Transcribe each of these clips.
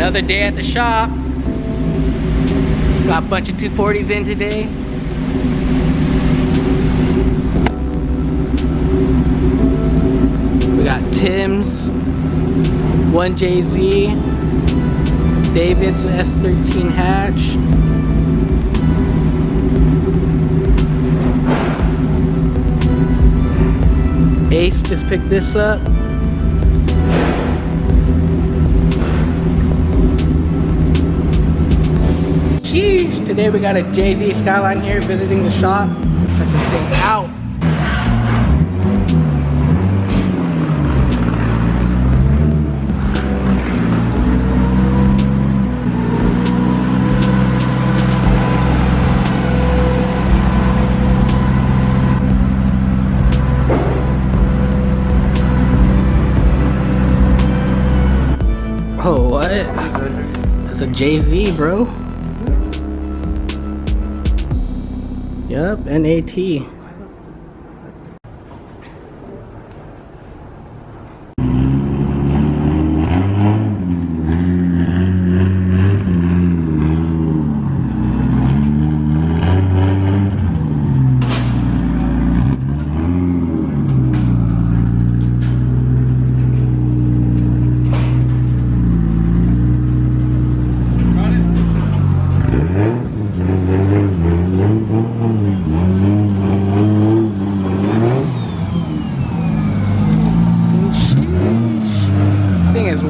Another day at the shop. Got a bunch of 240s in today. We got Tim's, one JZ, David's S13 hatch. Ace just picked this up. Sheesh, today we got a JZ Skyline here visiting the shop. Check this thing out. Oh, what? That's a JZ, bro. Yep, NAT.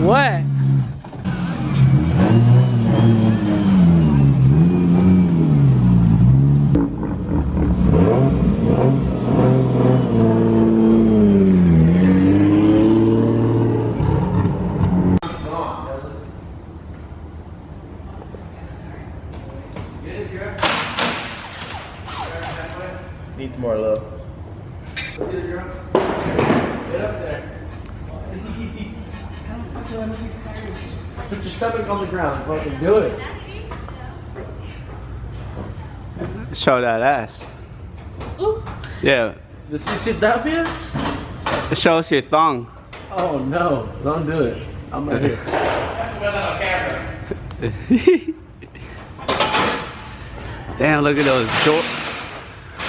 What? Needs more love. Get up there. Put your stomach on the ground. Fucking do it. Show that ass. Ooh. Yeah. Does she sit down here? It shows your thong. Oh no, don't do it. I'm right here. That's well on camera. Damn, look at those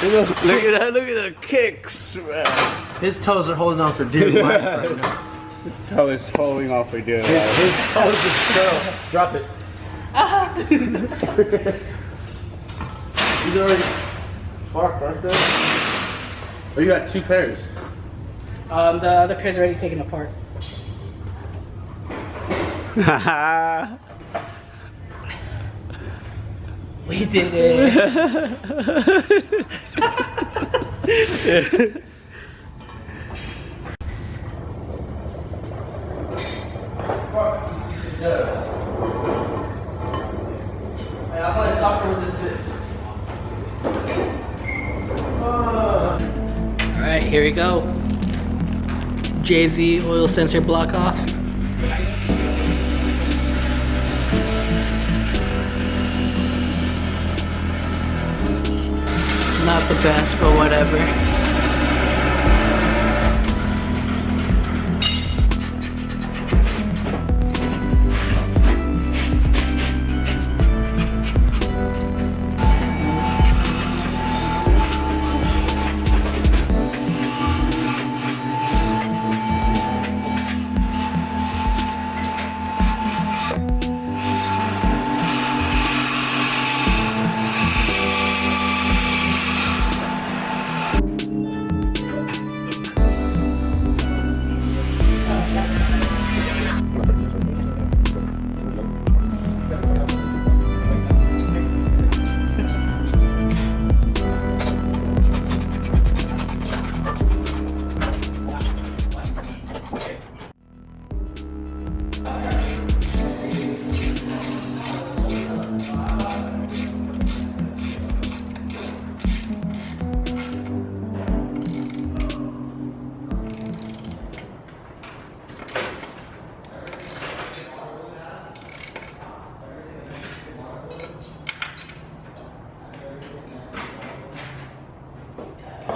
look at the kicks, man. His toes are holding on for dear life right now. His toe is holding off for dear life. His toes are still. Drop it. He's already fucked, aren't they? Or you got two pairs? The other pair's already taken apart. We did it. Hey, I'm playing soccer with this bitch. Alright, here we go. JZ oil sensor block off. Not the best, but whatever.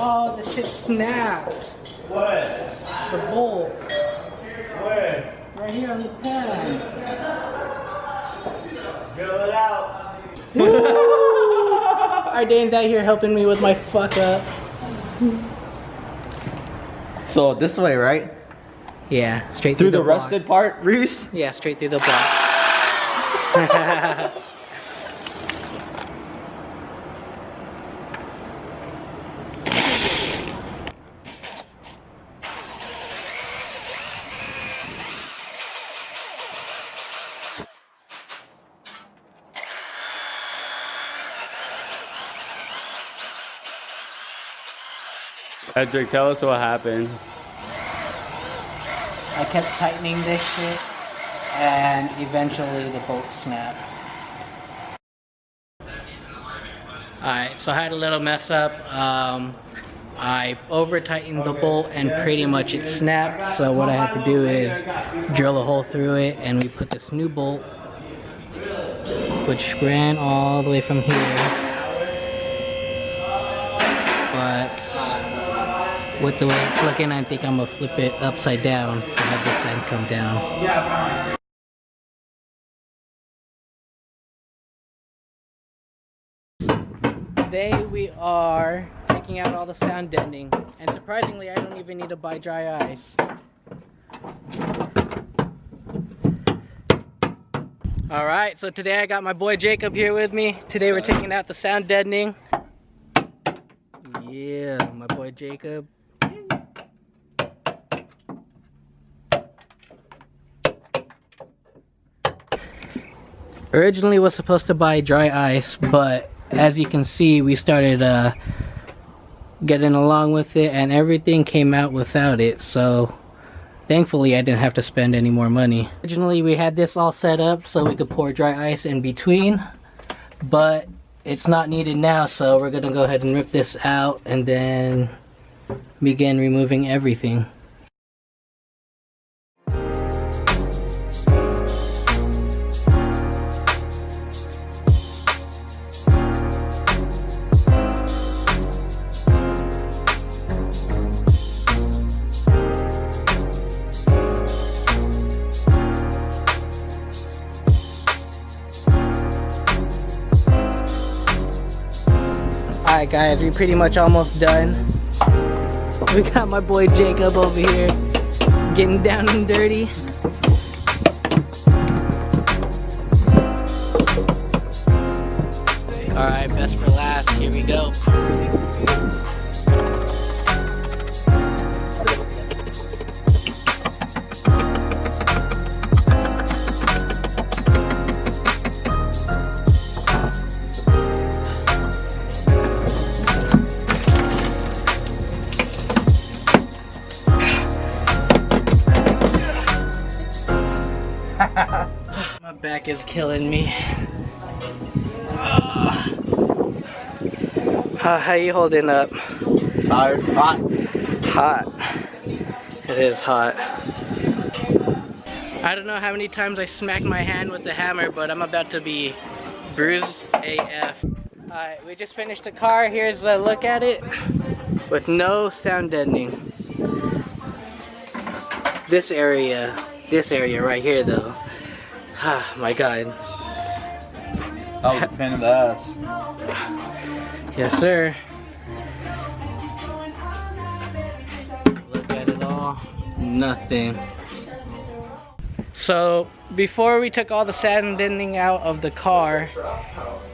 Oh, the shit snapped. What? The bolt. Where? Right here on the pad. Our Dane's out here helping me with my fuck up. So this way, right? Yeah, straight Through through the block. rusted part, Reese? Yeah, straight through the block. Edric, tell us what happened. I kept tightening this shit, and eventually the bolt snapped. Alright, so I had a little mess up. I over tightened the bolt and pretty much it snapped. So what I had to do is drill a hole through it, and we put this new bolt, which ran all the way from here. But with the way it's looking, I think I'm gonna flip it upside down to have this end come down. Today we are taking out all the sound deadening, and surprisingly I don't even need to buy dry ice. Alright, so today I got my boy Jacob here with me. Today we're taking out the sound deadening. Yeah, my boy Jacob. Originally was supposed to buy dry ice, but as you can see, we started getting along with it and everything came out without it, so thankfully I didn't have to spend any more money. Originally we had this all set up so we could pour dry ice in between, but it's not needed now, so we're gonna go ahead and rip this out and then begin removing everything. Alright guys, we're pretty much almost done. We got my boy Jacob over here getting down and dirty. Alright, best for last, here we go. My back is killing me. How you holding up? Tired, hot. Hot. It is hot. I don't know how many times I smacked my hand with the hammer, but I'm about to be bruised AF. Alright, we just finished the car. Here's a look at it with no sound deadening. This area right here though. Ah, my god. That was a pain in the ass. Yes, sir. Look at it all. Nothing. So, before we took all the sand deadening out of the car,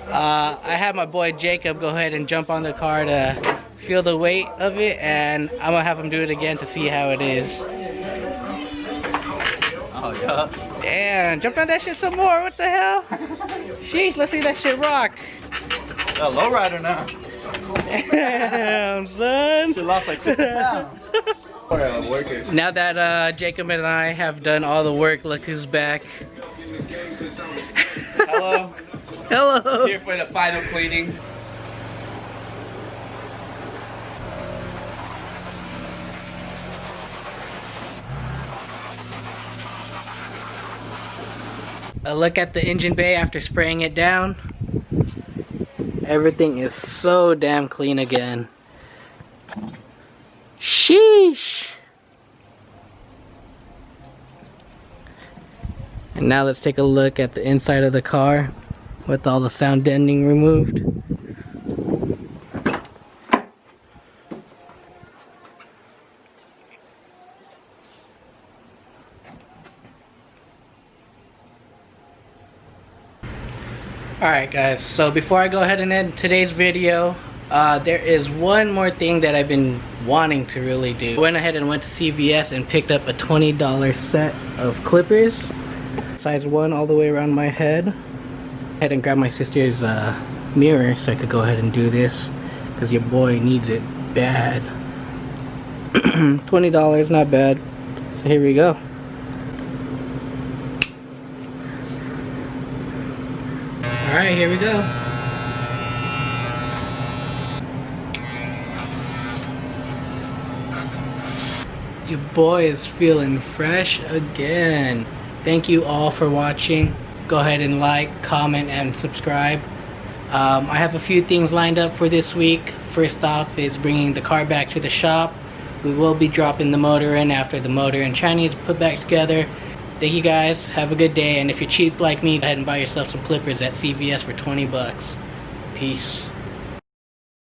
I had my boy Jacob go ahead and jump on the car to feel the weight of it, and I'm gonna have him do it again to see how it is. Oh, yeah. Damn, jump on that shit some more, what the hell? Sheesh, let's see that shit rock. A lowrider now. Damn, son. She lost like 50 pounds. Now that Jacob and I have done all the work, look who's back. Hello. Hello. Here for the final cleaning. A look at the engine bay after spraying it down. Everything is so damn clean again. Sheesh. And now let's take a look at the inside of the car. with all the sound deadening removed. Alright guys, so before I go ahead and end today's video, there is one more thing that I've been wanting to really do. I went ahead and went to CVS and picked up a $20 set of clippers, size 1 all the way around my head. I had to grab my sister's mirror so I could go ahead and do this, because your boy needs it bad. $20, not bad. So here we go. Alright, here we go. Your boy is feeling fresh again. Thank you all for watching. Go ahead and like, comment, and subscribe. I have a few things lined up for this week. First off is bringing the car back to the shop. We will be dropping the motor in after the motor and Chinese put back together. Thank you guys, have a good day, and if you're cheap like me, go ahead and buy yourself some clippers at CVS for 20 bucks. Peace.